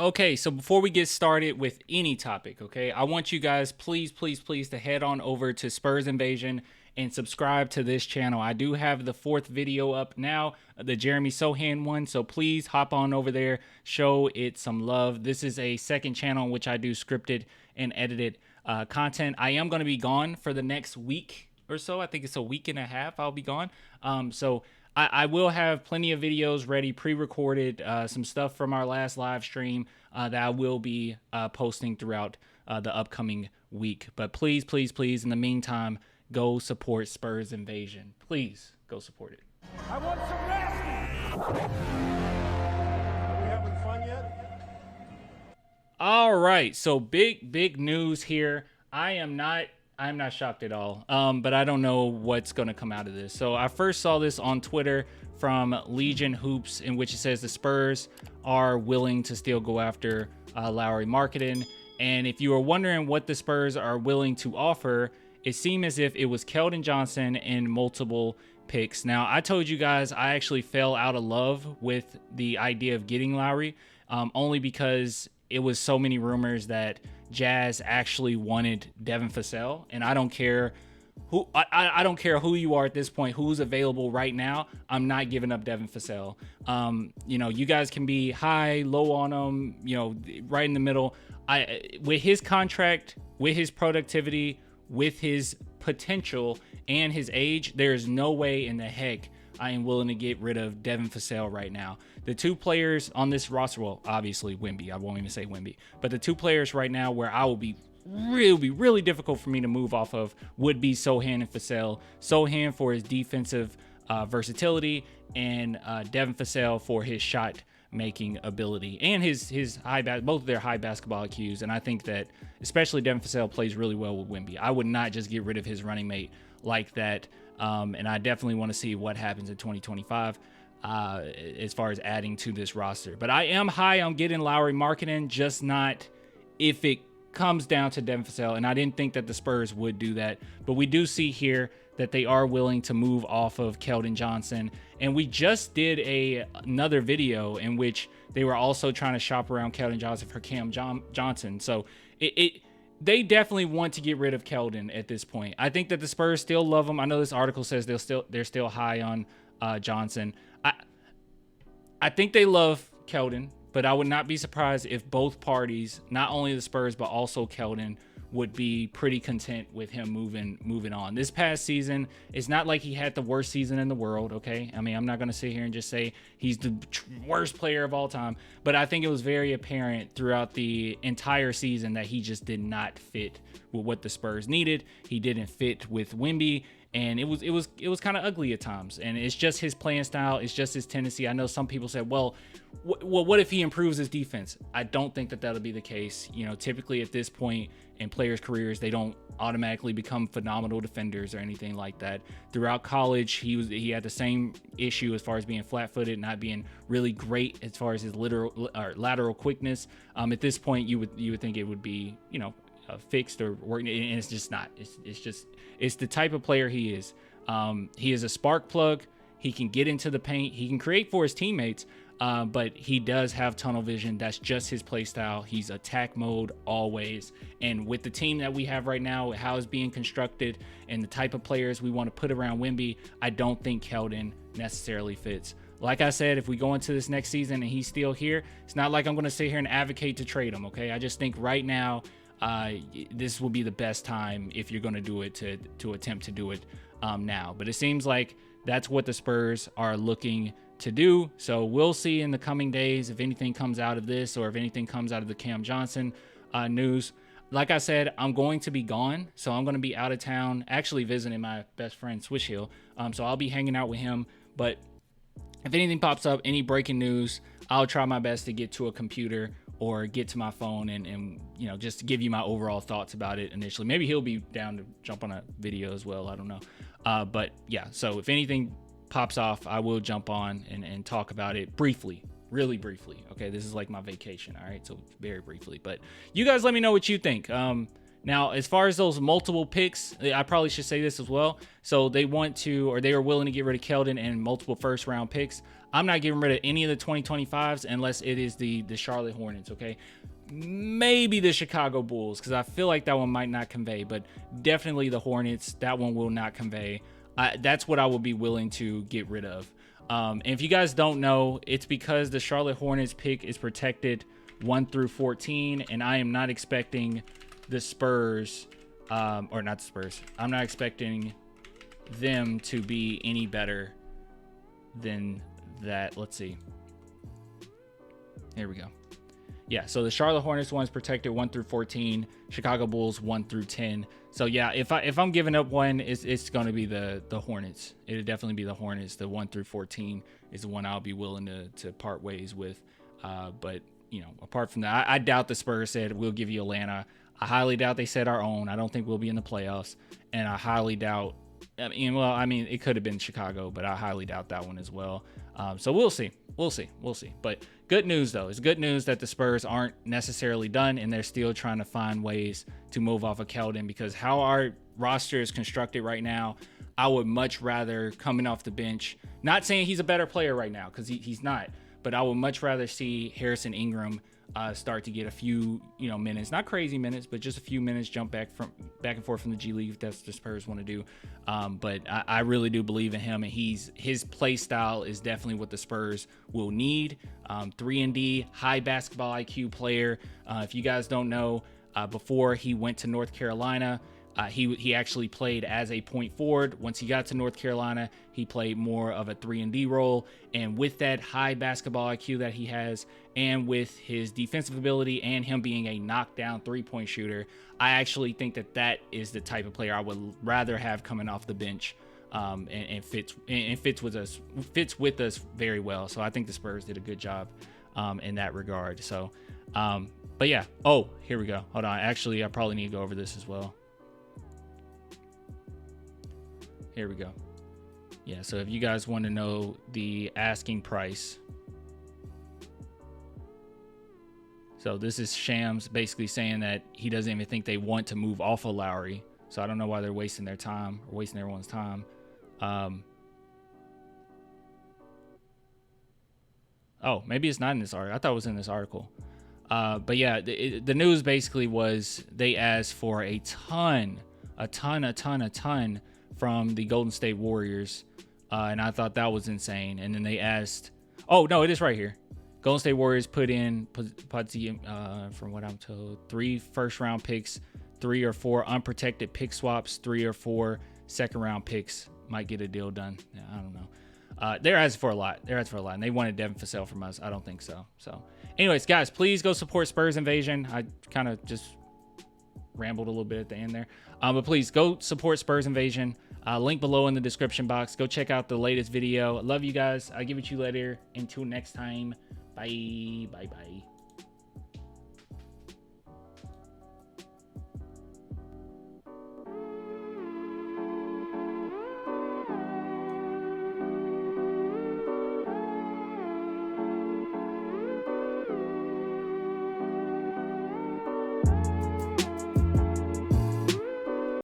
Okay, so before we get started with any topic, okay, I want you guys, please, please, please, to head on over to Spurs Invasion and subscribe to this channel. I do have the 4th video up now, the Jeremy Sohan one, so please hop on over there, show it some love. This is a second channel in which I do scripted and edited content. I am going to be gone for the next week or so. I think it's a week and a half I'll be gone. So I will have plenty of videos ready, pre-recorded, some stuff from our last live stream that I will be posting throughout the upcoming week. But please, please, please, in the meantime, go support Spurs Invasion. Please go support it. I want some rest. Are we having fun yet? All right, so big news here. I'm not shocked at all, but I don't know what's going to come out of this. So I first saw this on Twitter from Legion Hoops, in which it says the Spurs are willing to still go after Lauri Markkanen. And if you are wondering what the Spurs are willing to offer, it seemed as if it was Keldon Johnson and multiple picks. Now, I told you guys I actually fell out of love with the idea of getting Lauri, only because it was so many rumors that Jazz actually wanted Devin Vassell, and I don't care who I don't care who you are at this point, who's available right now. I'm not giving up Devin Vassell. You guys can be high, low on him, right in the middle. With his contract, with his productivity, with his potential and his age, there's no way in the heck I am willing to get rid of Devin Vassell right now. The two players on this roster, well, obviously Wemby, I won't even say Wemby, but the two players right now where I will be really difficult for me to move off of would be Sohan and Vassell. Sohan for his defensive versatility, and Devin Vassell for his shot making ability and his both of their high basketball IQs. And I think that especially Devin Vassell plays really well with Wemby. I would not just get rid of his running mate like that. And I definitely want to see what happens in 2025 as far as adding to this roster. But I am high on getting Lauri Markkanen, just not if it comes down to Devin Vassell. And I didn't think that the Spurs would do that. But we do see here that they are willing to move off of Keldon Johnson. And we just did another video in which they were also trying to shop around Keldon Johnson for Cam Johnson. So they definitely want to get rid of Keldon at this point. I think that the Spurs still love him. I know this article says they're still high on Johnson. I think they love Keldon, but I would not be surprised if both parties, not only the Spurs but also Keldon, would be pretty content with him moving on. This past season, it's not like he had the worst season in the world, okay? I mean, I'm not going to sit here and just say he's the worst player of all time, but I think it was very apparent throughout the entire season that he just did not fit with what the Spurs needed. He didn't fit with Wemby, and it was kind of ugly at times. And it's just his playing style, it's just his tendency. I know some people said, well, what if he improves his defense? I don't think that that'll be the case. Typically at this point in players' careers, they don't automatically become phenomenal defenders or anything like that. Throughout college, he had the same issue as far as being flat-footed, not being really great as far as his lateral quickness. At this point, you would think it would be fixed or working, and it's just not. It's the type of player he is. He is a spark plug. He can get into the paint. He can create for his teammates. But he does have tunnel vision. That's just his play style. He's attack mode always. And with the team that we have right now, how it's being constructed and the type of players we want to put around Wemby, I don't think Keldon necessarily fits. Like I said, if we go into this next season and he's still here, it's not like I'm going to sit here and advocate to trade him, okay? I just think right now, this will be the best time if you're going to do it to attempt to do it now. But it seems like that's what the Spurs are looking to do. So we'll see in the coming days if anything comes out of this or if anything comes out of the Cam Johnson news. Like I said, I'm going to be gone, so I'm going to be out of town, actually visiting my best friend Swish Hill. So I'll be hanging out with him. But if anything pops up, any breaking news, I'll try my best to get to a computer or get to my phone and just give you my overall thoughts about it initially. Maybe he'll be down to jump on a video as well. I don't know. But yeah, so if anything pops off, I will jump on and talk about it briefly, really briefly. Okay, this is like my vacation. All right, so very briefly. But you guys let me know what you think. Now, as far as those multiple picks, I probably should say this as well. So they are willing to get rid of Keldon and multiple first-round picks. I'm not getting rid of any of the 2025s unless it is the Charlotte Hornets, okay? Maybe the Chicago Bulls, because I feel like that one might not convey, but definitely the Hornets, that one will not convey. That's what I will be willing to get rid of. And if you guys don't know, it's because the Charlotte Hornets pick is protected 1 through 14, and I am not expecting the Spurs, or not the Spurs, I'm not expecting them to be any better than that. Let's see. Here we go. Yeah, so the Charlotte Hornets one's protected 1 through 14, Chicago Bulls 1 through 10. So yeah, if I'm giving up one, it's going to be the Hornets. It'll definitely be the Hornets. The 1 through 14 is the one I'll be willing to part ways with. But you know, apart from that, I doubt the Spurs said we'll give you Atlanta. I highly doubt they said our own. I don't think we'll be in the playoffs, and I highly doubt. I mean, it could have been Chicago, but I highly doubt that one as well. So we'll see. But good news, though. It's good news that the Spurs aren't necessarily done, and they're still trying to find ways to move off of Keldon, because how our roster is constructed right now, I would much rather coming off the bench, not saying he's a better player right now, because he's not, but I would much rather see Harrison Ingram start to get a few, minutes, not crazy minutes, but just a few minutes, jump back and forth from the G League if that's what the Spurs want to do. But I really do believe in him, and his play style is definitely what the Spurs will need. 3-and-D, high basketball IQ player. If you guys don't know, before he went to North Carolina, he actually played as a point forward. Once he got to North Carolina, he played more of a 3-and-D role. And with that high basketball IQ that he has, and with his defensive ability and him being a knockdown three-point shooter, I actually think that is the type of player I would rather have coming off the bench, and fits with us very well. So I think the Spurs did a good job in that regard. So, but yeah. Oh, here we go. Hold on. Actually, I probably need to go over this as well. Here we go. Yeah, so if you guys want to know the asking price. So this is Shams basically saying that he doesn't even think they want to move off of Lauri. So I don't know why they're wasting their time or wasting everyone's time. Oh, maybe it's not in this article. I thought it was in this article. But yeah, the news basically was they asked for a ton from the Golden State Warriors, and I thought that was insane. And then they asked, oh no, it is right here. Golden State Warriors put in, from what I'm told, 3 first-round picks, 3 or 4 unprotected pick swaps, 3 or 4 second-round picks. Might get a deal done. Yeah, I don't know. They're asking for a lot. And they wanted Devin Vassell from us. I don't think so. So, anyways, guys, please go support Spurs Invasion. I kind of just rambled a little bit at the end there. But please go support Spurs Invasion. Link below in the description box. Go check out the latest video. Love you guys. I'll give it to you later. Until next time. Bye.